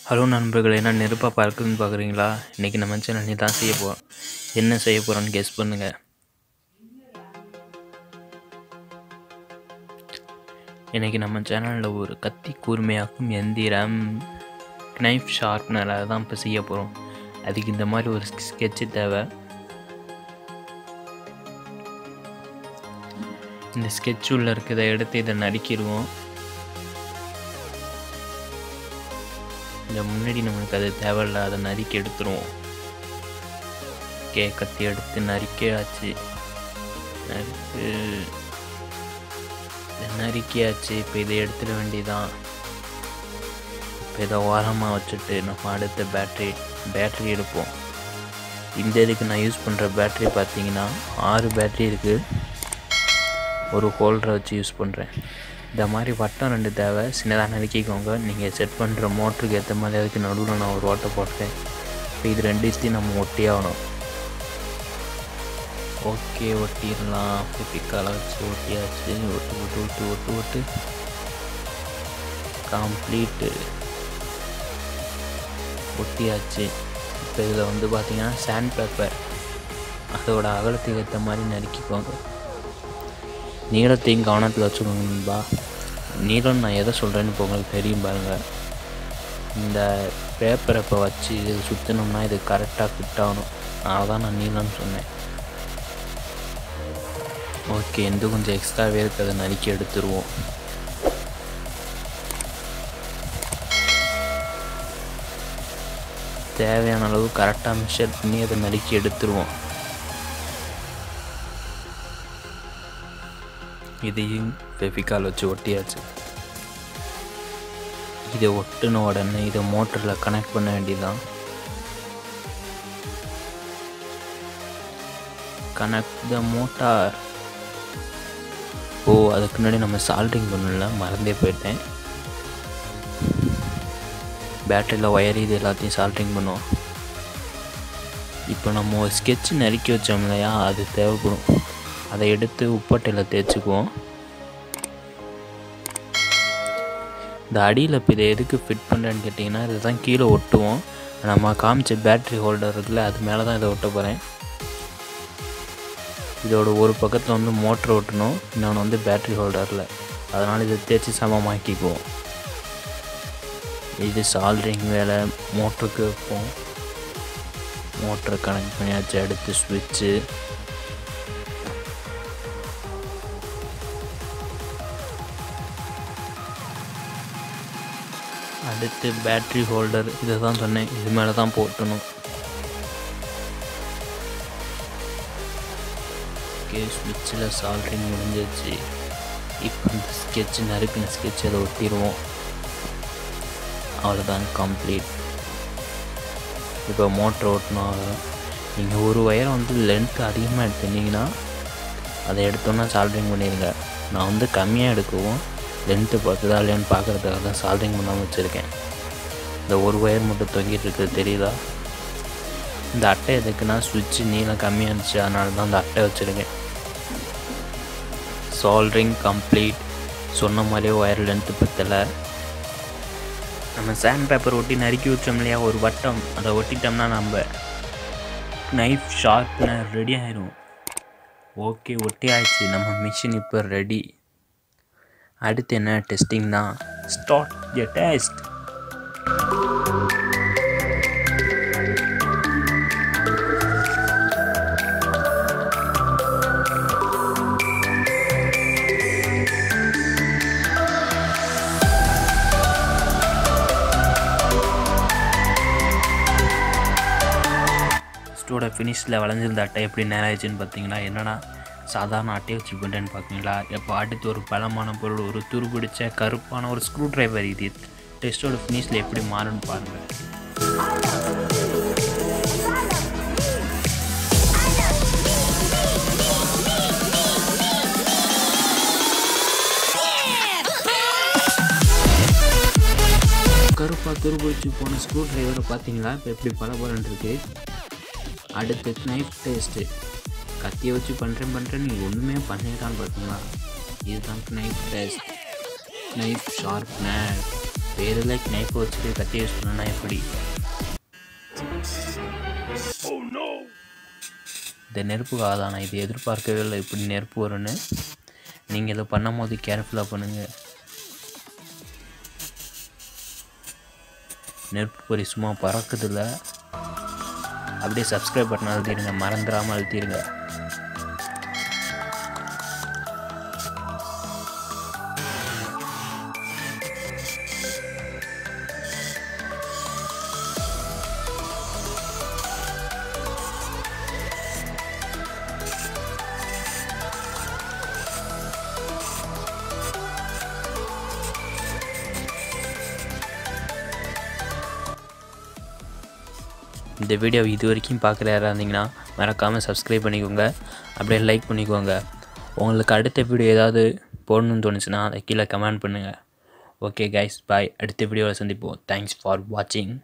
Hello நண்பர்களே, என்ன நெருப்பாக பார்க்குதுன்னு பார்க்குறீங்களா? இன்றைக்கி நம்ம சேனல் நீ தான் செய்ய போகிறோம். என்ன செய்ய போகிறோன்னு கெஸ் பண்ணுங்கள். இன்றைக்கி நம்ம சேனலில் ஒரு கத்தி கூர்மையாக்கும் எந்திரம் நைஃப் ஷார்ப்னர் தான் இப்போ செய்ய போகிறோம். அதுக்கு இந்த மாதிரி ஒரு ஸ்கெட்சு தேவை. இந்த ஸ்கெட்ச் உள்ள இருக்கிறத எடுத்து இதை நறுக்கிடுவோம். இந்த முன்னாடி நம்மளுக்கு அது தேவையில்லை, அதை நறுக்கி எடுத்துருவோம். கத்தி எடுத்து நறுக்கியாச்சு. நறுக்கியாச்சு. இப்போ இதை எடுத்துட வேண்டியதான். இப்போ இதை ஓரமாக வச்சுட்டு நம்ம அடுத்த பேட்ரி எடுப்போம். இந்த இதுக்கு நான் யூஸ் பண்ணுற பேட்ரி பார்த்தீங்கன்னா 6 பேட்ரி இருக்குது. ஒரு ஹோல்டரை வச்சு யூஸ் பண்ணுறேன். இந்த மாதிரி வட்டம் 2 தேவை. சின்னதாக நறுக்கிக்கோங்க. நீங்கள் செட் பண்ணுற மோட்டருக்கு ஏற்ற மாதிரி அதுக்கு நடுவில் நான் ஒரு ஓட்டை போட்டேன். இப்போ இது 2 நம்ம ஒட்டி ஆகணும். ஓகே, ஒட்டிடலாம். பிக்கால வச்சு ஒட்டியாச்சு. ஒட்டு கம்ப்ளீட்டு ஒட்டியாச்சு. இப்போ இதில் வந்து பார்த்திங்கன்னா சாண்ட் பேப்பர் அதோட அகலத்துக்கு ஏற்ற மாதிரி நறுக்கிக்கோங்க. நீளத்தையும் கவனத்தில் வச்சுக்கோங்கப்பா. நீளம் நான் எதை சொல்கிறேன்னு இப்போ உங்களுக்கு தெரியும் பாருங்கள். இந்த பேப்பரை இப்போ வச்சு இது சுற்றினோம்னா இது கரெக்டாக ஃபிட் ஆகணும். அதான் நான் நீளம்னு சொன்னேன். ஓகே, எந்த கொஞ்சம் எக்ஸ்ட்ராவே இருக்குது, அதை நறுக்கி எடுத்துருவோம். தேவையான அளவு கரெக்டாக மெஷர் பண்ணி அதை நறுக்கி எடுத்துருவோம். இதையும் ஃபெவிகால் வச்சு ஒட்டியாச்சு. இதை ஒட்டின உடனே இதை மோட்டரில் கனெக்ட் பண்ண வேண்டியதுதான். Connect the motor. அதுக்கு முன்னாடி நம்ம சால்ட்ரிங் பண்ணல, மறந்தே போயிட்டேன். பேட்டரியில் ஒயர் இது எல்லாத்தையும் சால்ட்ரிங் பண்ணுவோம். இப்போ நம்ம ஒரு ஸ்கெட்ச் நறுக்கி வச்சோம் இல்லையா, அது தேவைப்படும். அதை எடுத்து உப்பட்டையில் தேய்ச்சிக்குவோம். இந்த அடியில் இப்போ இதை எதுக்கு ஃபிட் பண்ணுறேன்னு கேட்டிங்கன்னா, இதை தான் கீழே ஒட்டுவோம். நம்ம காமிச்ச பேட்ரி ஹோல்டர் இருக்குல்ல, அது மேலே தான் இதை ஒட்ட போகிறேன். இதோட ஒரு பக்கத்தில் வந்து மோட்டர் ஒட்டணும், இன்னொன்று வந்து பேட்ரி ஹோல்டரில். அதனால் இதை தேய்ச்சி சமமாக்கிக்குவோம். இது சால்ட்ரிங் வேலை. மோட்டருக்கு வைப்போம். மோட்டரை கனெக்ட் பண்ணியாச்சு. அடுத்து ஸ்விட்சு. அடுத்து பேட்ரி ஹோல்டர். இதை தான் சொன்னேன், இது மேலே தான் போட்டணும். ஓகே, ஸ்விட்சில் சால்ட்ரிங் முடிஞ்சிச்சு. இப்போ இந்த ஸ்கெட்ச் நறுக்கின ஸ்கெட்ச் அதை ஒட்டிடுவோம். அவ்வளோதான், கம்ப்ளீட். இப்போ மோட்டர் ஓட்டணும். அவ்வளோதான். நீங்கள் ஒரு ஒயரை வந்து லென்த்து அதிகமாக எடுத்துட்டிங்கன்னா அதை எடுத்தோன்னா சால்ட்ரிங் பண்ணிடுங்க. நான் வந்து கம்மியாக எடுக்கவும் லென்த்து பார்த்துதா இல்லையான்னு பார்க்குறதுக்காக தான் சால்ட்ரிங் பண்ணாமல் வச்சுருக்கேன். இந்த ஒரு ஒயர் மட்டும் தொங்கிட்டு இருக்குது, தெரியுதா? இந்த அட்டை எதுக்குன்னா சுவிட்சு நீளம் கம்மியாக இருந்துச்சு, அதனால தான் அந்த அட்டை வச்சுருக்கேன். Soldering complete. சொன்ன மாதிரியே ஒயர் லென்த்து பத்தலை. நம்ம சாண்ட் பேப்பர் ஒட்டி நறுக்கி வச்சோம் இல்லையா ஒரு வட்டம், அதை ஒட்டிட்டோம்னா நம்ம நைஃப் ஷார்ப்னர் ரெடி ஆயிடும். ஓகே, ஒட்டி ஆயிடுச்சு. நம்ம மிஷின் இப்போ ரெடி. அடுத்து என்ன? டெஸ்டிங் தான். Start the test. ஸ்டோட ஃபினிஷில் வளைஞ்சிருந்த அட்டை எப்படி நேரம் ஆயிடுச்சுன்னு பார்த்தீங்களா? என்னடா சாதாரண அட்டையை வச்சு பண்ணுறேன்னு பார்க்குறீங்களா? இப்போ அடுத்து ஒரு பலமான பொருள், ஒரு துருபிடிச்ச கருப்பான ஒரு ஸ்க்ரூ ட்ரைவர். இது டெஸ்ட்டோட ஃபினிஷில் எப்படி மாறுன்னு பாருங்கள். கருப்பாக துருபிடிச்சு போன ஸ்க்ரூ ட்ரைவரை பார்த்தீங்களா? இப்போ எப்படி பலபலன்னு இருக்குது. அடுத்து நைஃப் டேஸ்ட்டு. கத்தியை வச்சு பண்ணுறேன்னு ஒன்றுமே பண்ணிட்டான்னு பார்த்தீங்களா? இதுதான் நைஃப் டெஸ்ட். Knife sharpener. பேரில் நெருப்பு வச்சுட்டு கத்தி யூஸ் பண்ணனா எப்படி? இந்த நெருப்புக்கு ஆதானா இது எதிர்பார்க்கவே இல்லை இப்படி நெருப்பு வரும்னு. நீங்கள் இதை பண்ணும் போது கேர்ஃபுல்லாக பண்ணுங்கள். நெருப்பு பொறி சும்மா பறக்குதில்ல. அப்படியே சப்ஸ்கிரைப் பட்டன் அழுத்திடுங்க, மறந்துடாமல் அழுத்திடுங்க. இந்த வீடியோ இது வரைக்கும் பார்க்குற யாராக இருந்தீங்கன்னா மறக்காமல் சப்ஸ்கிரைப் பண்ணிக்கோங்க, அப்படியே லைக் பண்ணிக்கோங்க. உங்களுக்கு அடுத்த வீடியோ ஏதாவது போடணும்னு தோணுச்சுன்னா அதை கீழே கமெண்ட் பண்ணுங்கள். ஓகே கைஸ், பாய். அடுத்த வீடியோவில் சந்திப்போம். தேங்க்ஸ் ஃபார் வாட்சிங்.